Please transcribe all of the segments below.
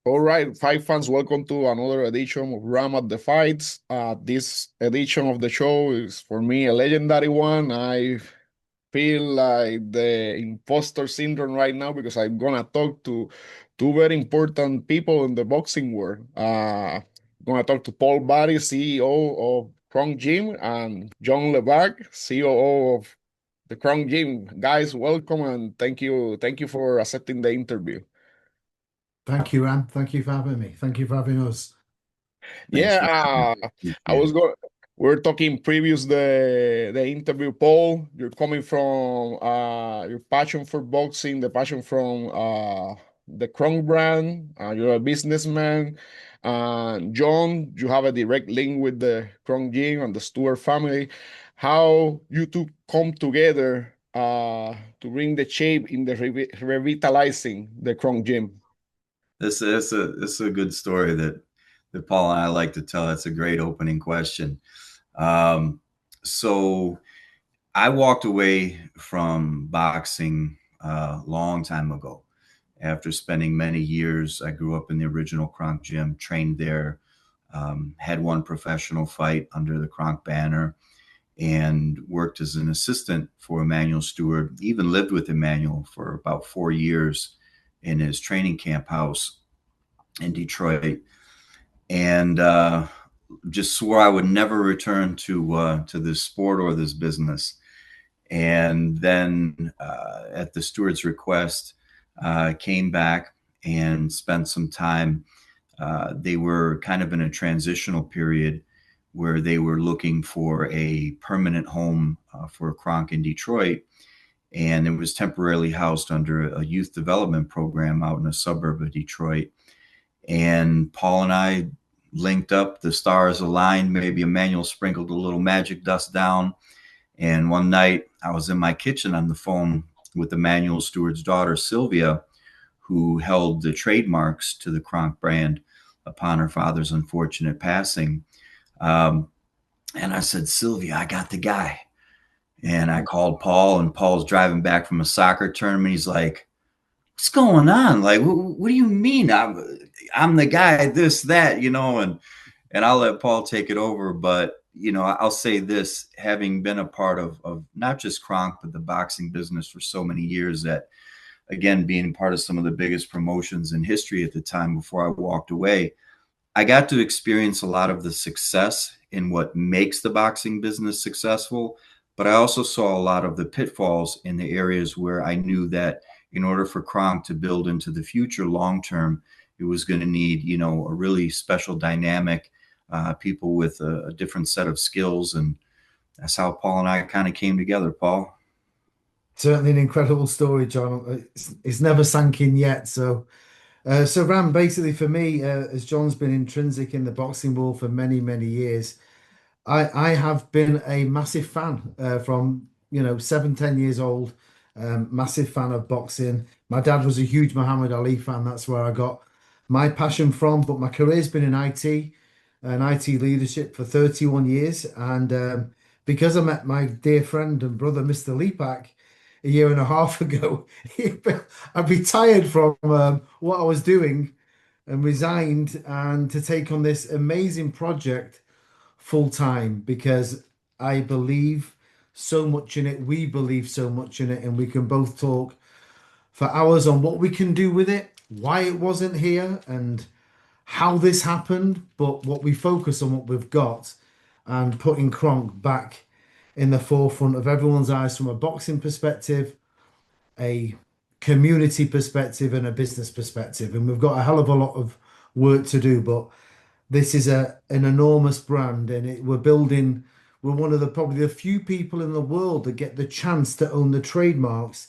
All right, fight fans, welcome to another edition of Ram at the Fights. This edition of the show is for me a legendary one. I feel like the imposter syndrome right now because I'm gonna talk to two very important people in the boxing world. Gonna talk to Paul Bhatti, CEO of Kronk Gym, and John Lepak, COO of the Kronk Gym. Guys, welcome and thank you for accepting the interview. Thank you, Ram. Thank you for having me. Thank you for having us. Thanks Yeah, for having me. I Appreciate was it. going. We're talking previous the interview, Paul. You're coming from your passion for boxing, the passion from the Kronk brand. You're a businessman. John, you have a direct link with the Kronk Gym and the Stewart family. How you two come together to bring the shape in the revitalizing the Kronk Gym? This is a good story that Paul and I like to tell. It's a great opening question. Um, so I walked away from boxing a long time ago. After spending many years, I grew up in the original Kronk Gym, trained there, had one professional fight under the Kronk banner, and worked as an assistant for Emanuel Steward. Even lived with Emanuel for about 4 years in his training camp house in Detroit, and just swore I would never return to this sport or this business. And then, at the steward's request, came back and spent some time. They were kind of in a transitional period where they were looking for a permanent home for Kronk in Detroit, and it was temporarily housed under a youth development program out in a suburb of Detroit. And Paul and I linked up, the stars aligned, maybe Emmanuel sprinkled a little magic dust down. And one night I was in my kitchen on the phone with Emmanuel Steward's daughter, Sylvia, who held the trademarks to the Kronk brand upon her father's unfortunate passing. Um, and I said, Sylvia, I got the guy. And I called Paul, and Paul's driving back from a soccer tournament. He's like, what's going on? Like, what do you mean? I'm the guy, this, that, and I'll let Paul take it over. But, I'll say this, having been a part of not just Kronk, but the boxing business for so many years, that again, being part of some of the biggest promotions in history at the time before I walked away, I got to experience a lot of the success in what makes the boxing business successful. But I also saw a lot of the pitfalls in the areas where I knew that in order for Kronk to build into the future long term, it was going to need, a really special dynamic, people with a different set of skills. And that's how Paul and I kind of came together, Paul. Certainly an incredible story, John. It's never sank in yet. So Ram, basically for me, as John's been intrinsic in the boxing world for many, many years, I have been a massive fan from 7, 10 years old. Massive fan of boxing. My dad was a huge Muhammad Ali fan. That's where I got my passion from. But my career's been in IT and IT leadership for 31 years. And because I met my dear friend and brother, Mr. Lepak, a year and a half ago, I retired from what I was doing and resigned and to take on this amazing project full time because I believe so much in it. We believe so much in it, and we can both talk for hours on what we can do with it, why it wasn't here, and how this happened. But what we focus on, what we've got, and putting Kronk back in the forefront of everyone's eyes from a boxing perspective, a community perspective, and a business perspective. And we've got a hell of a lot of work to do, but this is an enormous brand, and we're building. We're one of the probably the few people in the world that get the chance to own the trademarks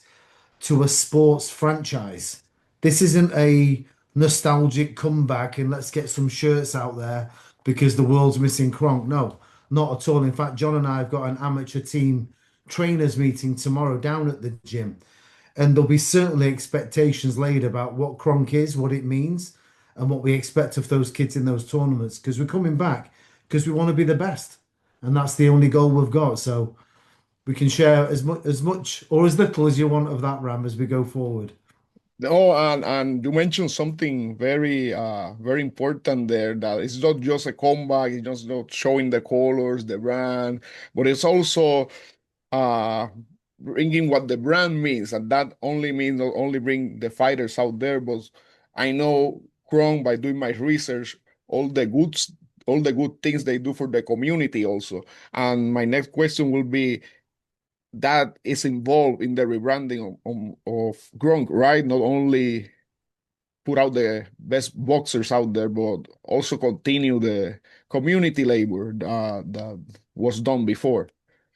to a sports franchise. This isn't a nostalgic comeback and let's get some shirts out there because the world's missing Kronk. No, not at all. In fact, John and I have got an amateur team trainers meeting tomorrow down at the gym, and there'll be certainly expectations laid about what Kronk is, what it means, and what we expect of those kids in those tournaments. Because we're coming back because we want to be the best, and that's the only goal we've got. So we can share as much or as little as you want of that, Ram, as we go forward. Oh, and you mentioned something very important there, that it's not just a comeback, it's just not showing the colors, the brand, but it's also uh bringing what the brand means, and that only means not only bring the fighters out there, but I know Kronk, by doing my research, all the all the good things they do for the community also. And my next question will be, that is involved in the rebranding of Gronk, right? Not only put out the best boxers out there, but also continue the community labor that was done before.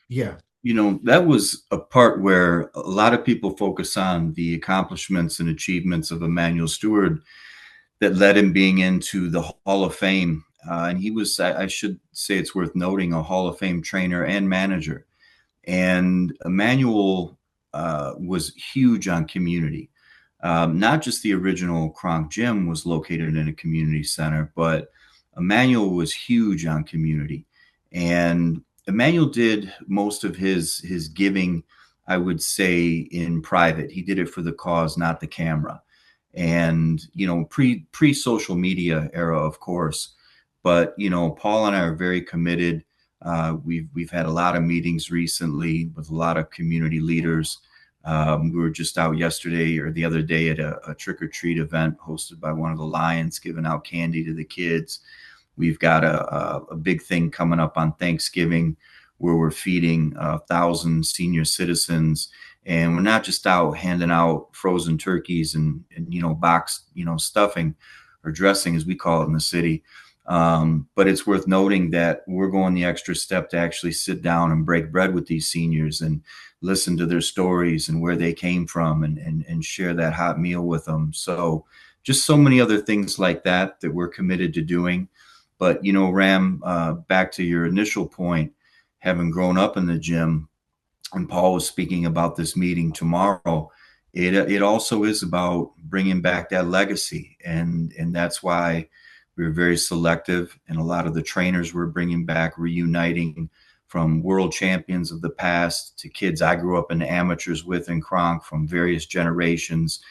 Yeah. That was a part where a lot of people focus on the accomplishments and achievements of Emanuel Steward that led him being into the Hall of Fame. And he was, I should say, it's worth noting, a Hall of Fame trainer and manager. And Emmanuel was huge on community. Not just the original Kronk Gym was located in a community center, but Emmanuel was huge on community. And Emmanuel did most of his giving, I would say, in private. He did it for the cause, not the camera. And pre social media era, of course. But Paul and I are very committed. We've had a lot of meetings recently with a lot of community leaders. We were just out yesterday or the other day at a trick or treat event hosted by one of the Lions, giving out candy to the kids. We've got a big thing coming up on Thanksgiving where we're feeding 1,000 senior citizens, and we're not just out handing out frozen turkeys and boxed stuffing or dressing, as we call it in the city. But it's worth noting that we're going the extra step to actually sit down and break bread with these seniors and listen to their stories and where they came from, and share that hot meal with them. So just so many other things like that we're committed to doing. But, Ram, back to your initial point, having grown up in the gym, and Paul was speaking about this meeting tomorrow, it also is about bringing back that legacy. And that's why we were very selective. And a lot of the trainers we're bringing back, reuniting, from world champions of the past to kids I grew up in amateurs with in Kronk from various generations,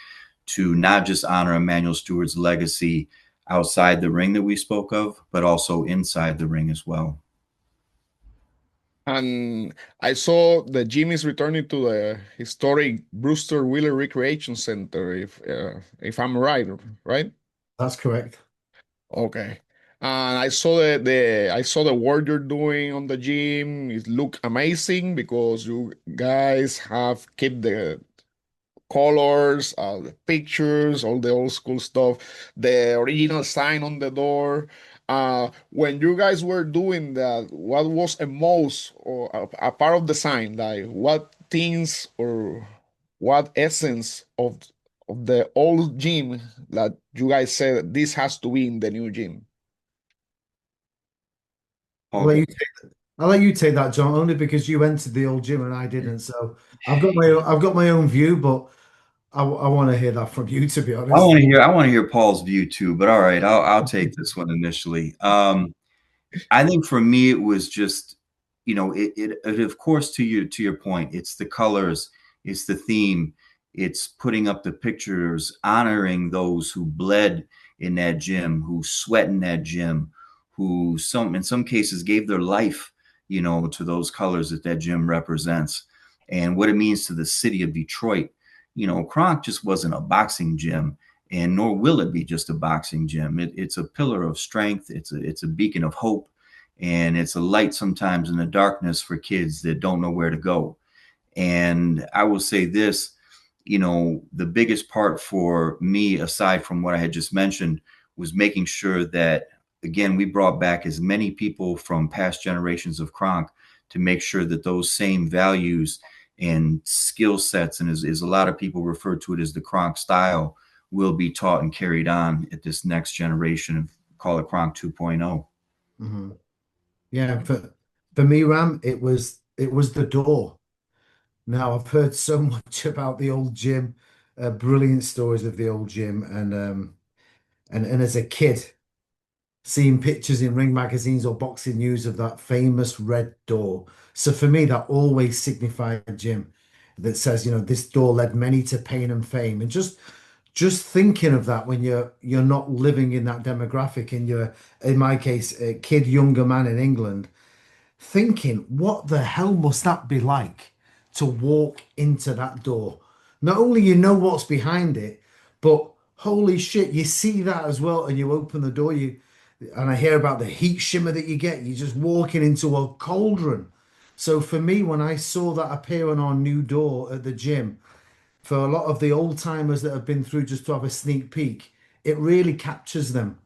to not just honor Emanuel Steward's legacy outside the ring that we spoke of, but also inside the ring as well. And I saw the gym is returning to the historic Brewster Wheeler Recreation Center, if I'm right, right? That's correct. Okay. And I saw I saw the work you're doing on the gym. It look amazing because you guys have kept the colors, the pictures, all the old school stuff, the original sign on the door. When you guys were doing that, what was a most or a part of the sign? Like what things or what essence of the old gym that you guys said this has to be in the new gym? I'll Paul, let you I'll let you take that, John, only because you entered the old gym and I didn't. So I've got my own view, but I want to hear that from you, to be I honest. want to hear I want to hear Paul's view too, but all right, I'll take this one initially. I think for me it was just, it of course, to your point, it's the colors, it's the theme, it's putting up the pictures, honoring those who bled in that gym, who sweat in that gym, who in some cases gave their life, to those colors that gym represents, and what it means to the city of Detroit. Kronk just wasn't a boxing gym, and nor will it be just a boxing gym. It's a pillar of strength. It's a beacon of hope, and it's a light sometimes in the darkness for kids that don't know where to go. And I will say this, the biggest part for me, aside from what I had just mentioned, was making sure that, again, we brought back as many people from past generations of Kronk to make sure that those same values and skill sets, and as a lot of people refer to it as the Kronk style, will be taught and carried on at this next generation of, call it, Kronk 2.0. Mhm. Yeah, for me, Ram, it was the door. Now I've heard so much about the old gym, brilliant stories of the old gym, and as a kid, seeing pictures in ring magazines or boxing news of that famous red door. So for me, that always signified a gym that says, this door led many to pain and fame. And just just thinking of that when you're not living in that demographic and you're, in my case, a kid, younger man in England, thinking, what the hell must that be like to walk into that door? Not only you know what's behind it, but holy shit, you see that as well, and you open the door, and I hear about the heat shimmer that you get. You're just walking into a cauldron. So for me, when I saw that appear on our new door at the gym, for a lot of the old timers that have been through just to have a sneak peek, it really captures them.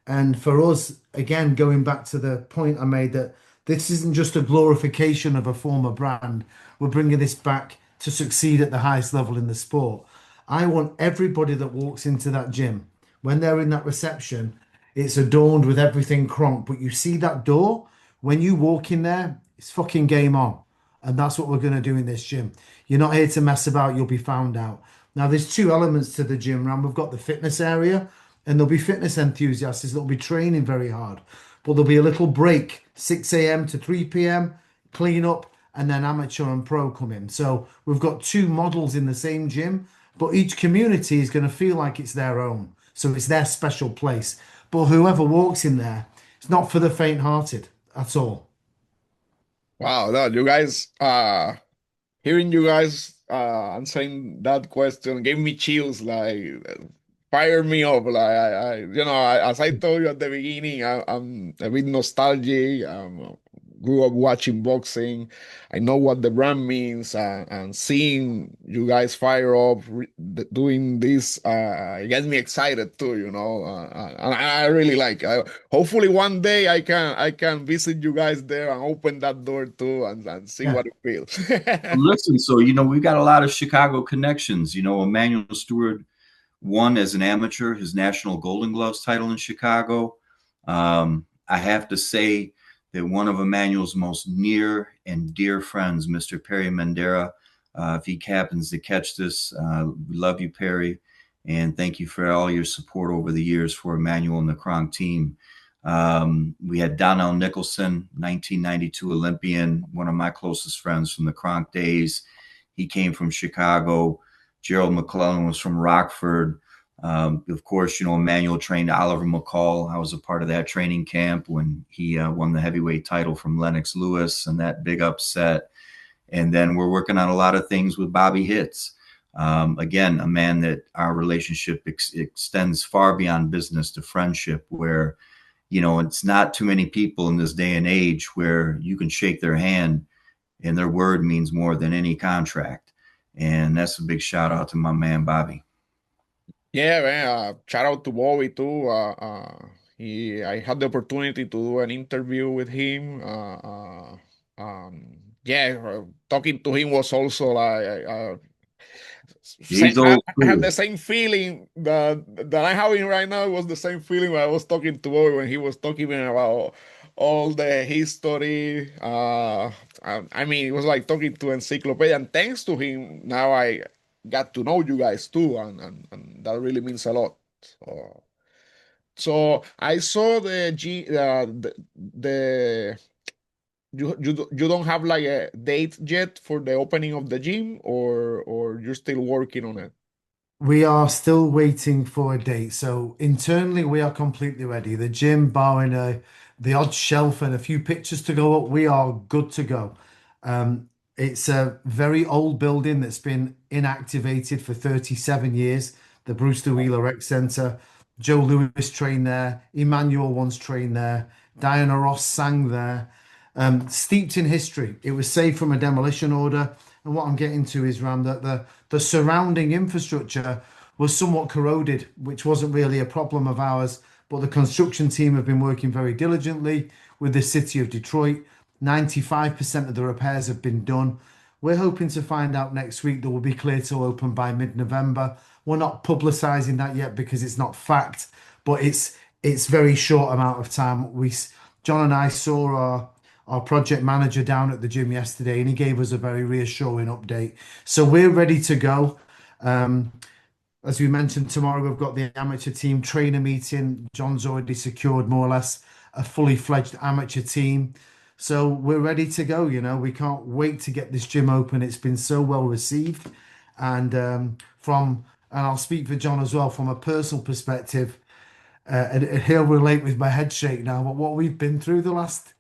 And for us, again, going back to the point I made that this isn't just a glorification of a former brand, we're bringing this back to succeed at the highest level in the sport. I want everybody that walks into that gym, when they're in that reception, it's adorned with everything Kronk, but you see that door, when you walk in there, it's fucking game on. And that's what we're going to do in this gym. You're not here to mess about, you'll be found out. Now, there's two elements to the gym, Ram. We've got the fitness area, and there'll be fitness enthusiasts that'll be training very hard. But there'll be a little break, 6 a.m. to 3 p.m., clean up, and then amateur and pro come in. So we've got two models in the same gym, but each community is going to feel like it's their own. So it's their special place. But whoever walks in there, it's not for the faint-hearted at all. Wow, no, you guys, hearing you guys answering that question gave me chills, like fire me up. Like as I told you at the beginning, I'm a bit nostalgic. Grew up watching boxing. I know what the brand means, and seeing you guys fire up, doing this, it gets me excited too. And I really like. Hopefully, one day I can visit you guys there and open that door too, and see Yeah. what it feels. Listen, so we've got a lot of Chicago connections. Emanuel Steward won as an amateur his national Golden Gloves title in Chicago. I have to say that one of Emmanuel's most near and dear friends, Mr. Perry Mandera, if he happens to catch this, we love you, Perry, and thank you for all your support over the years for Emmanuel and the Kronk team. We had Donnell Nicholson, 1992 Olympian, one of my closest friends from the Kronk days. He came from Chicago. Gerald McClellan was from Rockford. Of course, Emmanuel trained Oliver McCall. I was a part of that training camp when he won the heavyweight title from Lennox Lewis and that big upset. And then we're working on a lot of things with Bobby Hitz. Again, a man that our relationship extends far beyond business to friendship, where, it's not too many people in this day and age where you can shake their hand and their word means more than any contract. And that's a big shout out to my man, Bobby. Yeah, man. Shout out to Bobby too. I had the opportunity to do an interview with him. Yeah, talking to him was also like He's I old have school. the same feeling that I'm having right now. It was the same feeling when I was talking to Bobby when he was talking about all the history. I mean, it was like talking to encyclopedia. And thanks to him, now I got to know you guys too, and that really means a lot. So I saw the you don't have like a date yet for the opening of the gym, or you're still working on it? We are still waiting for a date. So internally, we are completely ready. The gym, barring the odd shelf and a few pictures to go up, we are good to go. It's a very old building that's been inactivated for 37 years. The Brewster Wheeler Rec Centre. Joe Lewis trained there. Emmanuel once trained there. Diana Ross sang there. Steeped in history. It was saved from a demolition order. And what I'm getting to is, Ram, that the surrounding infrastructure was somewhat corroded, which wasn't really a problem of ours. But the construction team have been working very diligently with the city of Detroit. 95% of the repairs have been done. We're hoping to find out next week that we'll be clear to open by mid-November. We're not publicising that yet because it's not fact, but it's very short amount of time. John and I saw our project manager down at the gym yesterday, and he gave us a very reassuring update. So we're ready to go. As we mentioned, tomorrow we've got the amateur team trainer meeting. John's already secured more or less a fully fledged amateur team. So we're ready to go. We can't wait to get this gym open. It's been so well received. And from and I'll speak for John as well from a personal perspective, and he'll relate with my head shake now, but what we've been through the last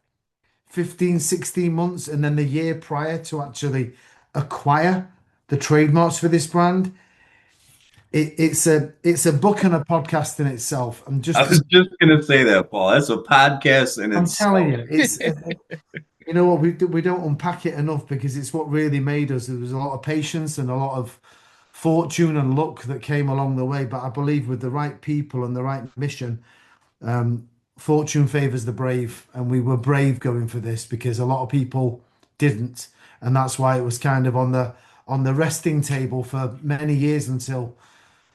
15, 16 months, and then the year prior to actually acquire the trademarks for this brand, it's a book and a podcast in itself. I was just gonna say that, Paul. That's a podcast in I'm telling itself. you, it's you know what, we don't unpack it enough because it's what really made us. There was a lot of patience and a lot of fortune and luck that came along the way. But I believe with the right people and the right mission, fortune favors the brave, and we were brave going for this because a lot of people didn't, and that's why it was kind of on the resting table for many years until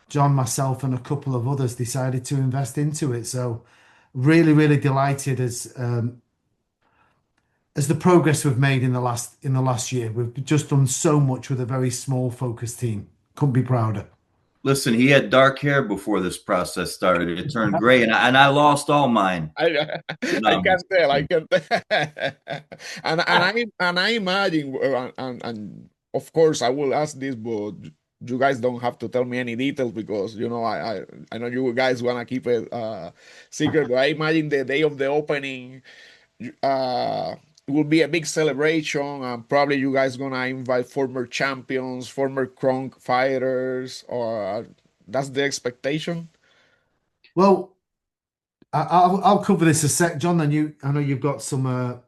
John, myself, and a couple of others decided to invest into it. So really, really delighted as the progress we've made in the last year. We've just done so much with a very small focused team. Couldn't be prouder. Listen, he had dark hair before this process started. It turned gray, and I lost all mine. I can tell. I can tell. And I imagine, and of course I will ask this, but you guys don't have to tell me any details because I know you guys wanna keep it secret. But I imagine the day of the opening, it will be a big celebration, and probably you guys gonna invite former champions, former Kronk fighters, or that's the expectation. Well, I'll cover this a sec, John. And I know you've got some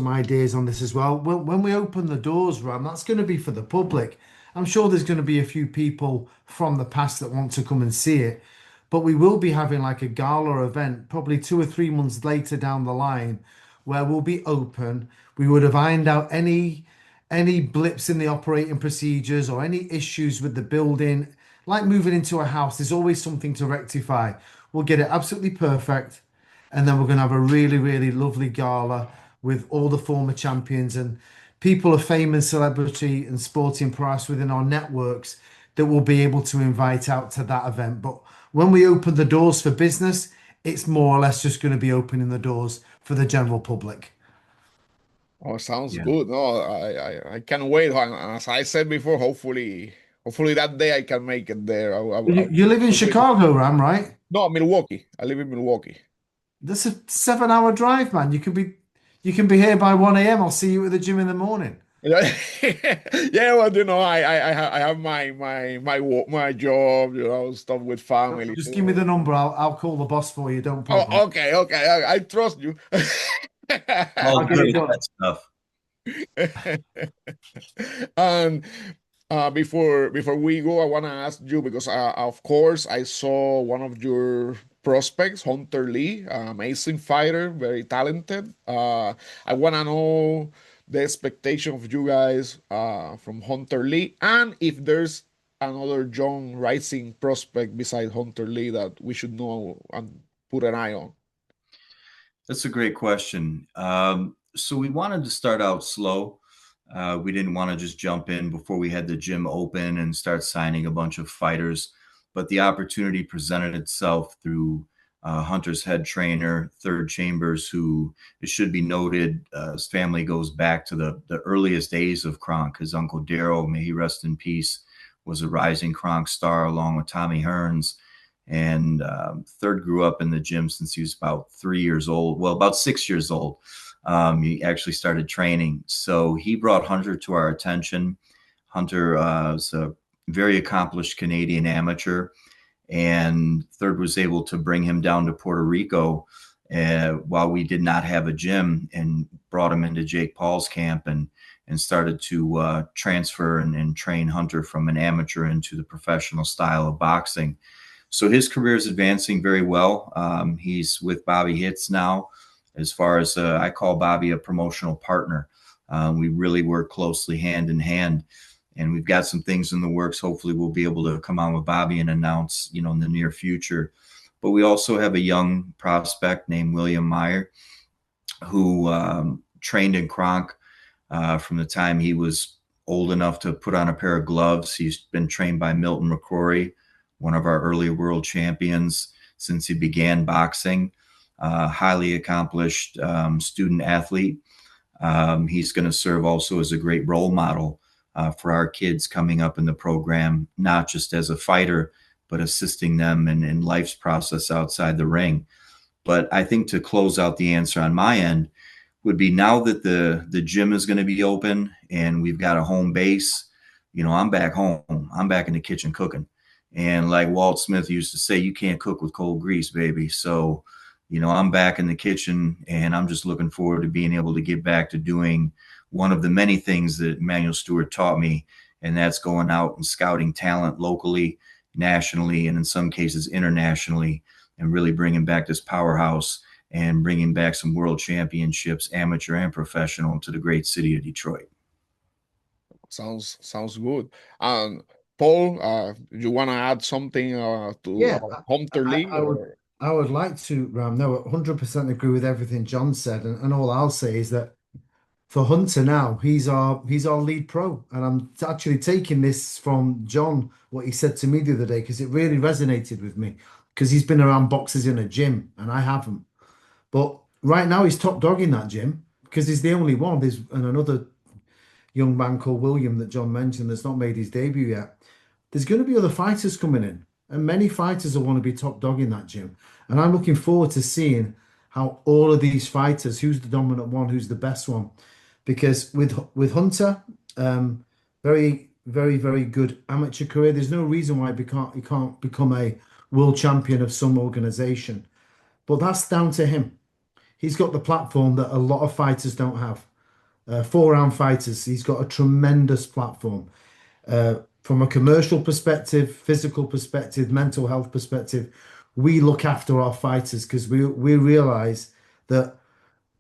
ideas on this as well. When we open the doors, Ram, that's going to be for the public. I'm sure there's going to be a few people from the past that want to come and see it, but we will be having like a gala event probably 2 or 3 months later down the line where we'll be open. We would have ironed out any blips in the operating procedures or any issues with the building. Like moving into a house, there's always something to rectify. We'll get it absolutely perfect, and then we're going to have a really, really lovely gala with all the former champions and people of fame and celebrity and sporting prowess within our networks that we'll be able to invite out to that event. But when we open the doors for business, it's more or less just going to be opening the doors for the general public. Oh, sounds Yeah. good. No, I can't wait. And as I said before, hopefully that day I can make it there. You live in Chicago, Ram, right? No, Milwaukee. I live in Milwaukee. That's a 7 hour drive, man. You can be here by 1 a.m. I'll see you at the gym in the morning. Yeah, yeah. Well, I have my job. Stuff with family. Just give me the number. I'll call the boss for you. Don't Oh, problem. okay, okay. I trust you. All I'll get it good at done. that stuff. And before we go, I want to ask you because of course I saw one of your prospects, Hunter Lee, amazing fighter, very talented. I want to know the expectation of you guys from Hunter Lee, and if there's another young rising prospect beside Hunter Lee that we should know and put an eye on. That's a great question. So we wanted to start out slow. We didn't want to just jump in before we had the gym open and start signing a bunch of fighters. But the opportunity presented itself through Hunter's head trainer, Third Chambers, who, it should be noted, his family goes back to the earliest days of Kronk. His uncle Daryl, may he rest in peace, was a rising Kronk star along with Tommy Hearns. And Third grew up in the gym since he was about 3 years old. Well, about 6 years old. He actually started training. So he brought Hunter to our attention. Hunter is a very accomplished Canadian amateur, and Third was able to bring him down to Puerto Rico while we did not have a gym, and brought him into Jake Paul's camp and started to transfer and train Hunter from an amateur into the professional style of boxing. So his career is advancing very well. He's with Bobby Hits now. As far as I call Bobby a promotional partner. We really work closely hand in hand, and we've got some things in the works. Hopefully we'll be able to come on with Bobby and announce, in the near future. But we also have a young prospect named William Meyer, who trained in Kronk from the time he was old enough to put on a pair of gloves. He's been trained by Milton McCrory, one of our early world champions, since he began boxing. Highly accomplished student athlete. He's going to serve also as a great role model for our kids coming up in the program, not just as a fighter, but assisting them in life's process outside the ring. But I think to close out the answer on my end would be, now that the gym is going to be open and we've got a home base, I'm back home. I'm back in the kitchen cooking. And like Walt Smith used to say, you can't cook with cold grease, baby. So, I'm back in the kitchen, and I'm just looking forward to being able to get back to doing one of the many things that Emanuel Steward taught me, and that's going out and scouting talent locally, nationally, and in some cases internationally, and really bringing back this powerhouse and bringing back some world championships, amateur and professional, to the great city of Detroit. Sounds good. Paul, you want to add something to Yeah, our Hunter I, League? I would Or I would like to, Ram. No, 100% agree with everything John said, and all I'll say is that for Hunter now, he's our lead pro, and I'm actually taking this from John, what he said to me the other day, because it really resonated with me, because he's been around boxers in a gym and I haven't. But right now he's top dog in that gym because he's the only one. There's another young man called William that John mentioned that's not made his debut yet. There's going to be other fighters coming in, and many fighters will want to be top dog in that gym. And I'm looking forward to seeing how all of these fighters, who's the dominant one, who's the best one, because with Hunter, very, very, very good amateur career. There's no reason why he can't become a world champion of some organization, but that's down to him. He's got the platform that a lot of fighters don't have. 4 round fighters. He's got a tremendous platform from a commercial perspective, physical perspective, mental health perspective. We look after our fighters because we realize that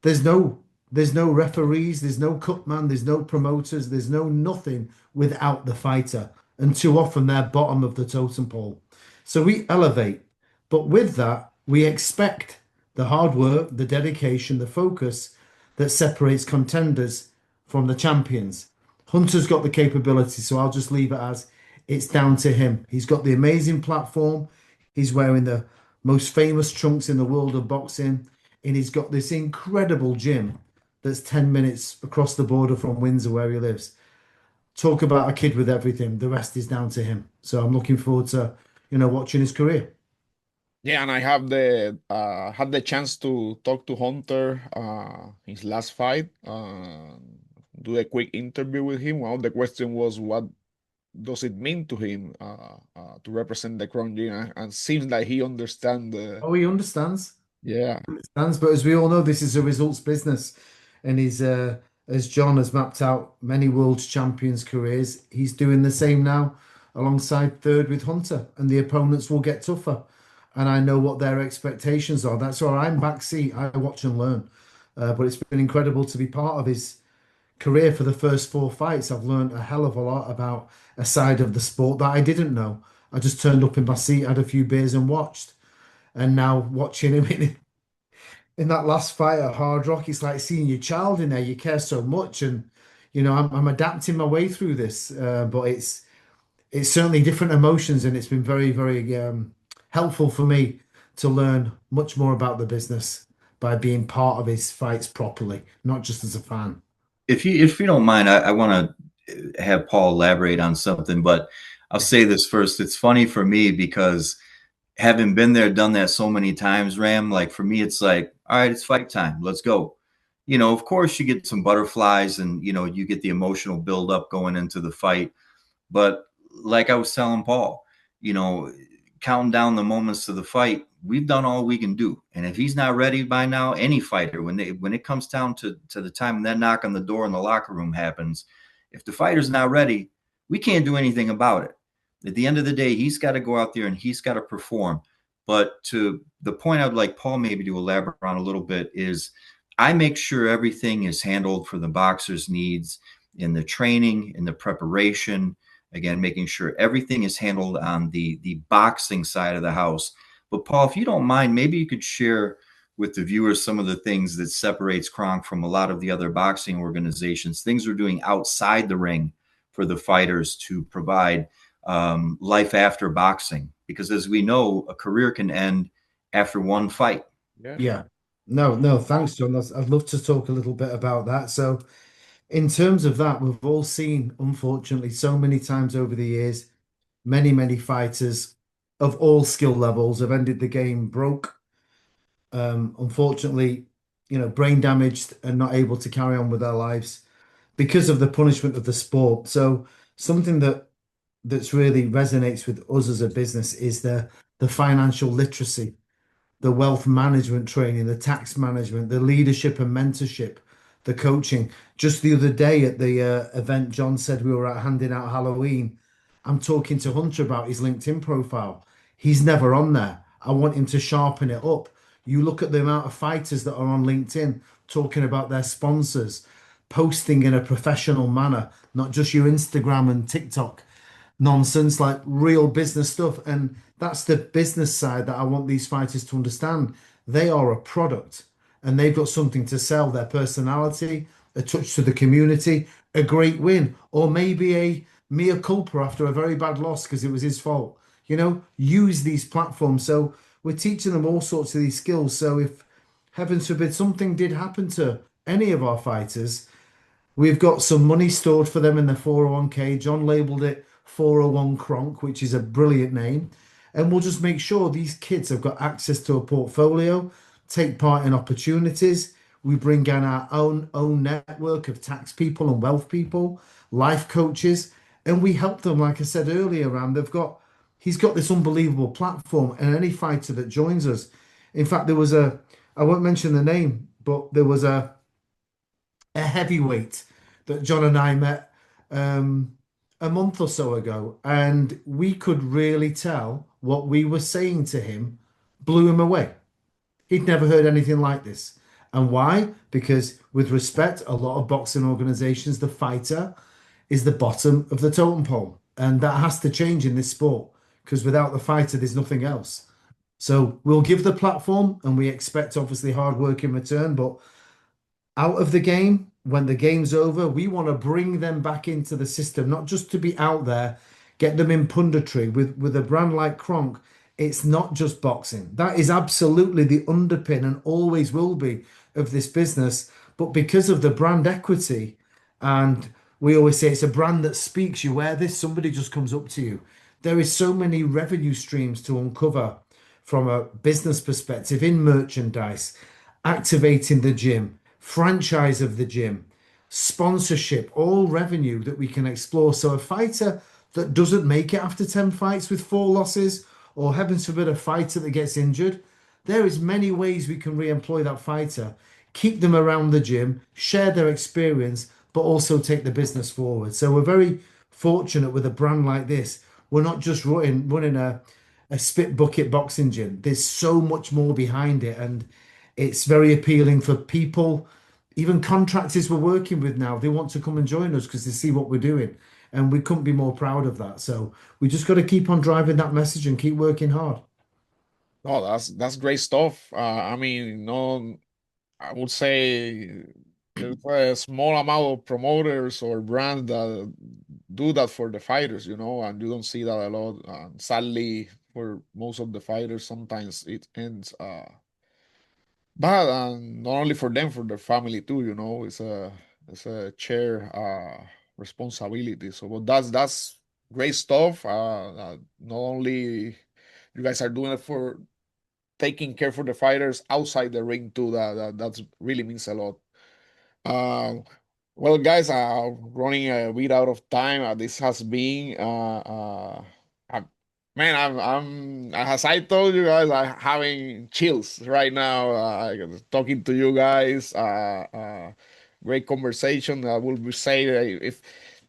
there's no there's no referees, there's no cut man, there's no promoters, there's no nothing without the fighter. And too often they're bottom of the totem pole. So we elevate. But with that, we expect the hard work, the dedication, the focus that separates contenders from the champions. Hunter's got the capability, so I'll just leave it as it's down to him. He's got the amazing platform. He's wearing the most famous trunks in the world of boxing, and he's got this incredible gym that's 10 minutes across the border from Windsor where he lives. Talk about a kid with everything. The rest is down to him. So I'm looking forward to, watching his career. yeah, and I have the had the chance to talk to Hunter his last fight, do a quick interview with him. One of the question was, what does it mean to him to represent the Kronk Gym? And seems like he understands the Oh, he understands. yeah. Understands, but as we all know, this is a results business, and he's as John has mapped out many world champions careers, he's doing the same now alongside third with Hunter, and the opponents will get tougher. And I know what their expectations are. That's why I'm backseat. I watch and learn. But it's been incredible to be part of his career for the first 4 fights. I've learned a hell of a lot about a side of the sport that I didn't know. I just turned up in my seat, had a few beers, and watched. And now watching him in that last fight at Hard Rock, it's like seeing your child in there. You care so much, and I'm adapting my way through this. But it's certainly different emotions, and it's been very, very helpful for me to learn much more about the business by being part of his fights properly, not just as a fan. If you don't mind, I want to have Paul elaborate on something, but I'll say this first. It's funny for me because having been there, done that so many times, Ram, like for me, it's like, all right, it's fight time. Let's go. Of course you get some butterflies and, you get the emotional buildup going into the fight. But like I was telling Paul, counting down the moments to the fight, we've done all we can do. And if he's not ready by now, any fighter, when it comes down to the time that knock on the door in the locker room happens, if the fighter's not ready, we can't do anything about it. At the end of the day, he's got to go out there and he's got to perform. But to the point I'd like Paul maybe to elaborate on a little bit is I make sure everything is handled for the boxer's needs in the training, in the preparation, again, making sure everything is handled on the boxing side of the house. But Paul, if you don't mind, maybe you could share with the viewers some of the things that separates Kronk from a lot of the other boxing organizations, things we're doing outside the ring for the fighters to provide life after boxing. Because as we know, a career can end after one fight. Yeah. Yeah. No, thanks, John. I'd love to talk a little bit about that. So In terms of that, we've all seen, unfortunately, so many times over the years, many fighters of all skill levels have ended the game broke. Unfortunately, brain damaged and not able to carry on with their lives because of the punishment of the sport. So something that's really resonates with us as a business is the financial literacy, the wealth management training, the tax management, the leadership and mentorship, the coaching. Just the other day at the event, John said we were at handing out Halloween. I'm talking to Hunter about his LinkedIn profile. He's never on there. I want him to sharpen it up. You look at the amount of fighters that are on LinkedIn talking about their sponsors, posting in a professional manner, not just your Instagram and TikTok nonsense, like real business stuff. And that's the business side that I want these fighters to understand. They are a product and they've got something to sell, their personality, a touch to the community, a great win, or maybe a mea culpa after a very bad loss because it was his fault. Use these platforms. So we're teaching them all sorts of these skills. So if heavens forbid something did happen to any of our fighters, we've got some money stored for them in the 401k. John labeled it 401 Kronk, which is a brilliant name. And we'll just make sure these kids have got access to a portfolio, take part in opportunities. We bring in our own network of tax people and wealth people, life coaches, and we help them. Like I said earlier, Ram, he's got this unbelievable platform, and any fighter that joins us. In fact, I won't mention the name, but there was a heavyweight that John and I met a month or so ago, and we could really tell what we were saying to him blew him away. He'd never heard anything like this. And why? Because, with respect, a lot of boxing organizations, the fighter is the bottom of the totem pole. And that has to change in this sport because without the fighter, there's nothing else. So we'll give the platform and we expect obviously hard work in return, but out of the game, when the game's over, we want to bring them back into the system, not just to be out there, get them in punditry with a brand like Kronk. It's not just boxing. That is absolutely the underpin and always will be of this business. But because of the brand equity, and we always say it's a brand that speaks, you wear this, somebody just comes up to you. There is so many revenue streams to uncover from a business perspective in merchandise, activating the gym, franchise of the gym, sponsorship, all revenue that we can explore. So a fighter that doesn't make it after 10 fights with 4 losses, or heavens forbid a fighter that gets injured, there is many ways we can re-employ that fighter, keep them around the gym, share their experience, but also take the business forward. So we're very fortunate with a brand like this. We're not just running a spit bucket boxing gym. There's so much more behind it, and it's very appealing for people. Even contractors we're working with now, they want to come and join us because they see what we're doing. And we couldn't be more proud of that. So we just got to keep on driving that message and keep working hard. Oh, that's great stuff. I mean, no, I would say there's a small amount of promoters or brands that do that for the fighters, and you don't see that a lot. Sadly, for most of the fighters, sometimes it ends bad, and not only for them, for their family too. It's a shared responsibility. So, but that's great stuff. Not only you guys are doing it for taking care for the fighters outside the ring too. That's really means a lot. Uh, well, guys, running a bit out of time. This has been, uh, man, as I told you guys, I'm having chills right now. Talking to you guys. Great conversation. I will be say if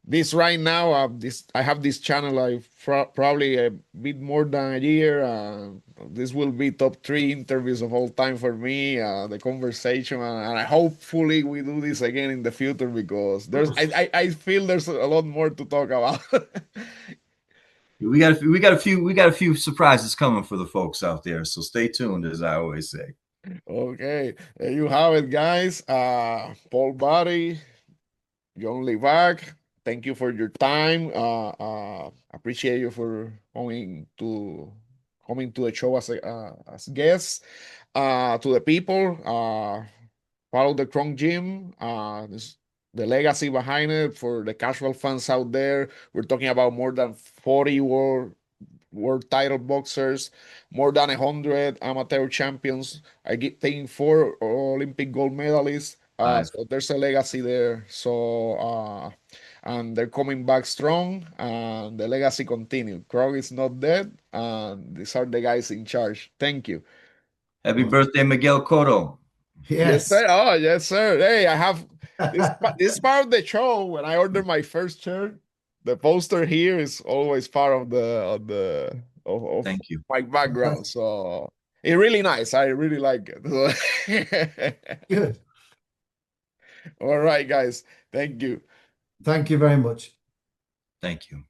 this right now, this I have this channel. I probably a bit more than a year. This will be top 3 interviews of all time for me. The conversation, and I hopefully we do this again in the future because I feel there's a lot more to talk about. We got a few surprises coming for the folks out there. So stay tuned, as I always say. Okay, there you have it, guys. Paul Bhatti, John Lepak, thank you for your time. Appreciate you for coming to the show as guests. To the people, follow the Kronk Gym. the legacy behind it for the casual fans out there. We're talking about more than 40 world title boxers, more than 100 amateur champions. Think 4 Olympic gold medalists. 5. So there's a legacy there. So and they're coming back strong, and the legacy continued. Kronk is not dead, and these are the guys in charge. Thank you. Happy birthday, Miguel Cotto. Yes, Yes. sir. Oh, yes, sir. Hey, I have this part of the show when I ordered my first shirt. The poster here is always part of of Thank you. my background. So it's really nice. I really like it. Good. All right, guys. Thank you. Thank you very much. Thank you.